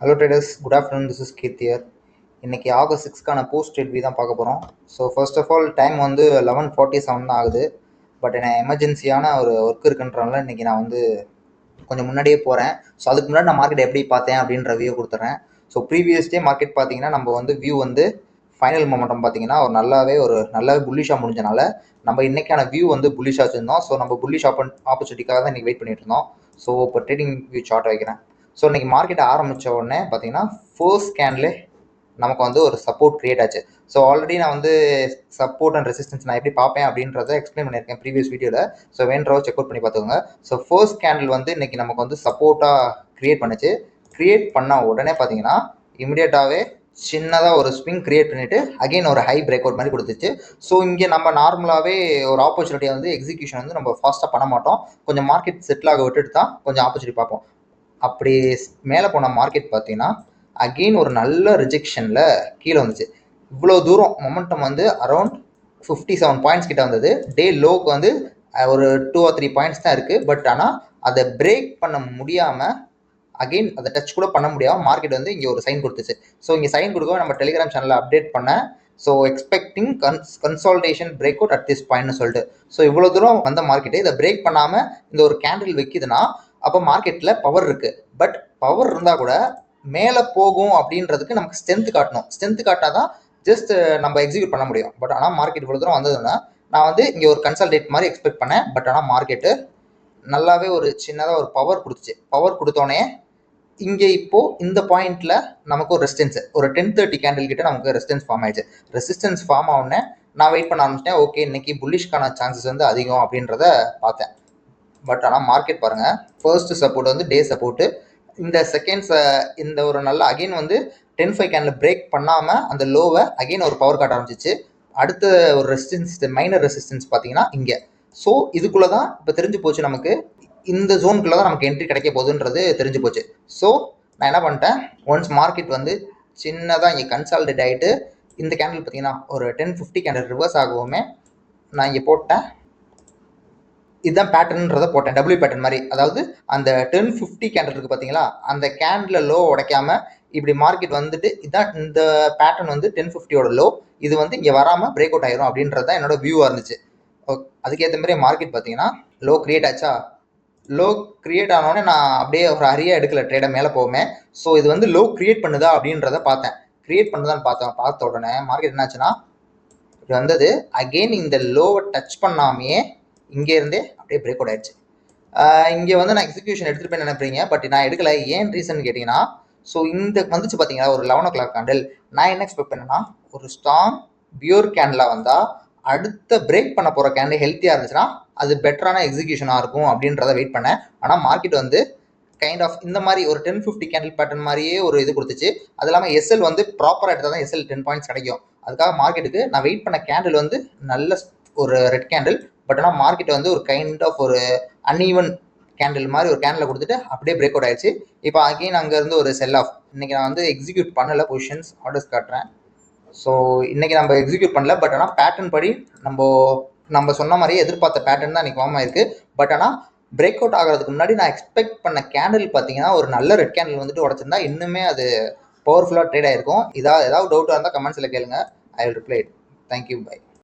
Hello traders, good afternoon. This is Keerthi here. இன்னைக்கு August 6க்கான post trade view தான் பார்க்க போகிறோம். So first of all time வந்து 11:47 தான் ஆகுது. பட் எனக்கு எமர்ஜென்சியான ஒரு ஒர்க் இருக்குன்றனால இன்றைக்கி நான் வந்து கொஞ்சம் முன்னாடியே போகிறேன். ஸோ அதுக்கு முன்னாடி நான் மார்க்கெட் எப்படி பார்த்தேன் அப்படின்ற வியூ கொடுத்துட்றேன். ஸோ ப்ரீவியஸ் டே மார்க்கெட் பார்த்தீங்கன்னா நம்ம வந்து வியூ வந்து ஃபைனல் மொமெண்டம் பார்த்தீங்கன்னா ஒரு நல்லாவே புல்லிஷாக முடிஞ்சனால நம்ம இன்னைக்கான வியூ வந்து புல்லிஷாக வச்சுருந்தோம். ஸோ நம்ம புல்லிஷ் ஆப்பர்ச்சுனிட்டிக்காக தான் இன்றைக்கி வெயிட் பண்ணிட்டு இருந்தோம். ஸோ இப்போ ட்ரேடிங் வியூ சார்ட் வைக்கிறேன். ஸோ இன்றைக்கி மார்க்கெட் ஆரம்பித்த உடனே பார்த்தீங்கன்னா ஃபர்ஸ்ட் ஸ்கேன்லே நமக்கு வந்து ஒரு சப்போர்ட் கிரியேட் ஆச்சு. ஸோ ஆல்ரெடி நான் வந்து சப்போர்ட் அண்ட் ரெசிஸ்டன்ஸ் நான் எப்படி பார்ப்பேன் அப்படின்றத எக்ஸ்பிளைன் பண்ணியிருக்கேன் ப்ரீவியஸ் வீடியோவில். ஸோ வேணுன்றவோ செக் அவுட் பண்ணி பார்த்துக்கோங்க. ஸோ ஃபர்ஸ்ட் கேண்டில் வந்து இன்னைக்கு நமக்கு வந்து சப்போர்ட்டாக கிரியேட் பண்ணுச்சு. கிரியேட் பண்ண உடனே பார்த்தீங்கன்னா இமிடியேட்டாகவே சின்னதாக ஒரு ஸ்விங் கிரியேட் பண்ணிவிட்டு அகெயின் ஒரு ஹை பிரேக் அவுட் மாதிரி கொடுத்துச்சு. ஸோ இங்கே நம்ம நார்மலாகவே ஒரு ஆப்பர்ச்சுனிட்டியை வந்து எக்ஸிக்யூஷன் வந்து நம்ம ஃபாஸ்ட்டாக பண்ண மாட்டோம். கொஞ்சம் மார்க்கெட் செட்டில் ஆக விட்டுட்டு தான் கொஞ்சம் ஆப்பர்ச்சுனிட்டி பார்ப்போம். அப்படி மேலே போன மார்க்கெட் பார்த்தீங்கன்னா அகெயின் ஒரு நல்ல ரிஜெக்ஷனில் கீழே வந்துச்சு. இவ்வளோ தூரம் மொமெண்டம் வந்து அரௌண்ட் 57 பாயிண்ட்ஸ் கிட்ட வந்தது. டே லோக்கு வந்து ஒரு 2 or 3 பாயிண்ட்ஸ் தான் இருக்குது. பட் ஆனால் அதை பிரேக் பண்ண முடியாமல் அகெயின் அதை டச் கூட பண்ண முடியாமல் மார்க்கெட் வந்து இங்கே ஒரு சைன் கொடுத்துச்சு. ஸோ இங்கே சைன் கொடுக்க நம்ம டெலிகிராம் சேனலில் அப்டேட் பண்ணேன். So expecting consultation break out at this பாயிண்ட்னு சொல்லிட்டு. ஸோ இவ்வளோ தூரம் வந்த மார்க்கெட்டு இதை பிரேக் பண்ணாமல் இந்த ஒரு கேண்டில் வைக்குதுன்னா அப்போ மார்க்கெட்டில் பவர் இருக்குது. பட் பவர் இருந்தால் கூட மேலே போகும் அப்படின்றதுக்கு நமக்கு ஸ்ட்ரென்த் காட்டணும். ஸ்ட்ரென்த் காட்டாதான் ஜஸ்ட் நம்ம எக்ஸிக்யூட் பண்ண முடியும். பட் ஆனால் மார்க்கெட் இவ்வளோ தூரம் வந்ததுன்னா நான் வந்து இங்கே ஒரு கன்சல்டேட் மாதிரி எக்ஸ்பெக்ட் பண்ணேன். பட் ஆனால் மார்க்கெட்டு நல்லாவே ஒரு சின்னதாக ஒரு பவர் கொடுத்துச்சு. பவர் கொடுத்தோடனே இங்கே இப்போது இந்த பாயிண்ட்டில் நமக்கு ஒரு ரெசிஸ்டன்ஸ் ஒரு 10:30 கேண்டில் கிட்ட நமக்கு ரெசிஸ்டன்ஸ் ஃபார்ம் ஆயிடுச்சு. ரெசிஸ்டன்ஸ் ஃபார்ம் ஆகுனே நான் வெயிட் பண்ண ஆரம்பிச்சிட்டேன். ஓகே, இன்னைக்கு புல்லிஷ்கான சான்சஸ் வந்து அதிகம் அப்படின்றத பார்த்தேன். பட் ஆனால் மார்க்கெட் பாருங்கள், ஃபர்ஸ்ட் சப்போர்ட் வந்து டே சப்போர்ட்டு. இந்த செகண்ட்ஸ் இந்த ஒரு நல்ல அகெயின் வந்து 10-5 கேண்டில் பிரேக் பண்ணாமல் அந்த லோவை அகெயின் ஒரு பவர் காட்ட ஆரம்பிச்சிச்சு. அடுத்த ஒரு ரெசிஸ்டன்ஸ் மைனர் ரெசிஸ்டன்ஸ் பார்த்தீங்கன்னா இங்கே. ஸோ இதுக்குள்ளே தான் இப்போ தெரிஞ்சு போச்சு நமக்கு, இந்த ஜோனுக்குள்ளே தான் நமக்கு என்ட்ரி கிடைக்க போகுதுன்றது தெரிஞ்சு போச்சு. ஸோ நான் என்ன பண்ணிட்டேன், ஒன்ஸ் மார்க்கெட் வந்து சின்னதாக இங்கே கன்சால்டேட் ஆகிட்டு இந்த கேண்டில் பார்த்தீங்கன்னா ஒரு 10-50 கேண்டில் ரிவர்ஸ் ஆகவுமே நான் இங்கே போட்டேன். இதுதான் பேட்டர்ன்றதை போட்டேன், டபிள்யூ பேட்டர்ன் மாதிரி. அதாவது அந்த 10-50 கேண்டில் இருக்குது பார்த்தீங்களா, அந்த கேண்டில் லோ உடைக்காமல் இப்படி மார்க்கெட் வந்துட்டு இதுதான் இந்த பேட்டர்ன் வந்து 10-50யோட லோ. இது வந்து இங்கே வராமல் பிரேக் அவுட் ஆயிரும் அப்படின்றது தான் என்னோட வியூவாக இருந்துச்சு. அதுக்கேற்ற மாதிரி மார்க்கெட் பார்த்தீங்கன்னா லோ கிரியேட் ஆச்சா. லோ கிரியேட் ஆனோடனே நான் அப்படியே ஒரு ஹரியாக எடுக்கல ட்ரேடை மேலே போகுமே. ஸோ இது வந்து லோ கிரியேட் பண்ணுதா அப்படின்றத பார்த்தேன். கிரியேட் பண்ணுதான்னு பார்த்த உடனே மார்க்கெட் என்னாச்சுன்னா இது வந்தது அகெயின் இந்த லோவை டச் பண்ணாமையே இங்கேருந்தே அப்படியே பிரேக் அவுட் ஆயிடுச்சு. இங்கே வந்து நான் எக்ஸிக்யூஷன் எடுத்துகிட்டு போய் நினைப்பீங்க, பட் நான் எடுக்கலை. ஏன் ரீசன் கேட்டிங்கன்னா, ஸோ இந்த வந்துச்சு பார்த்தீங்களா ஒரு 11 o'clock கேண்டில். நான் என்ன எக்ஸ்பெக்ட் பண்ணேன்னா ஒரு ஸ்ட்ராங் பியூர் கேண்டிலாக வந்தால் அடுத்த பிரேக் பண்ண போகிற கேண்டில் ஹெல்த்தியாக இருந்துச்சுன்னா அது பெட்டரான எக்ஸிக்யூஷனாக இருக்கும் அப்படின்றத வெயிட் பண்ணேன். ஆனால் மார்க்கெட் வந்து கைண்ட் ஆஃப் இந்த மாதிரி ஒரு 10-50 கேண்டில் பேட்டர்ன் மாதிரியே ஒரு இது கொடுத்துச்சு. அது இல்லாமல் எஸ்எல் வந்து ப்ராப்பராக எடுத்தால் தான் எஸ்எல் 10 பாயிண்ட்ஸ் கிடைக்கும். அதுக்காக மார்க்கெட்டுக்கு நான் வெயிட் பண்ண கேண்டில் வந்து நல்ல ஒரு ரெட் கேண்டில். பட் ஆனால் மார்க்கெட் வந்து ஒரு கைண்ட் ஆஃப் ஒரு அன்ஈவன் கேண்டில் மாதிரி ஒரு கேண்டில் கொடுத்துட்டு அப்படியே பிரேக் அவுட் ஆயிடுச்சு. இப்போ அகெயின் அங்கேருந்து ஒரு செல் ஆஃப். இன்றைக்கி நான் வந்து எக்ஸிக்யூட் பண்ணலை, பொசிஷன்ஸ் ஆர்டர்ஸ் காட்டுறேன். ஸோ இன்றைக்கி நம்ம எக்ஸிக்யூட் பண்ணல. பட் ஆனால் பேட்டர்ன் படி நம்ம சொன்ன மாதிரியே எதிர்பார்த்த பேட்டர்ன் தான் இன்றைக்கி ஃபார்ம் ஆயிருக்கு. பட் ஆனால் பிரேக் அவுட் ஆகிறதுக்கு முன்னாடி நான் எக்ஸ்பெக்ட் பண்ண கேண்டில் பார்த்தீங்கன்னா ஒரு நல்ல ரெட் கேண்டில் வந்துட்டு உடச்சிருந்தா இன்னுமே அது பவர்ஃபுல்லாக ட்ரேட் ஆகிருக்கும். ஏதாவது டவுட்டாக இருந்தால் கமெண்ட்ஸில் கேளுங்க, I will reply. Thank you, by.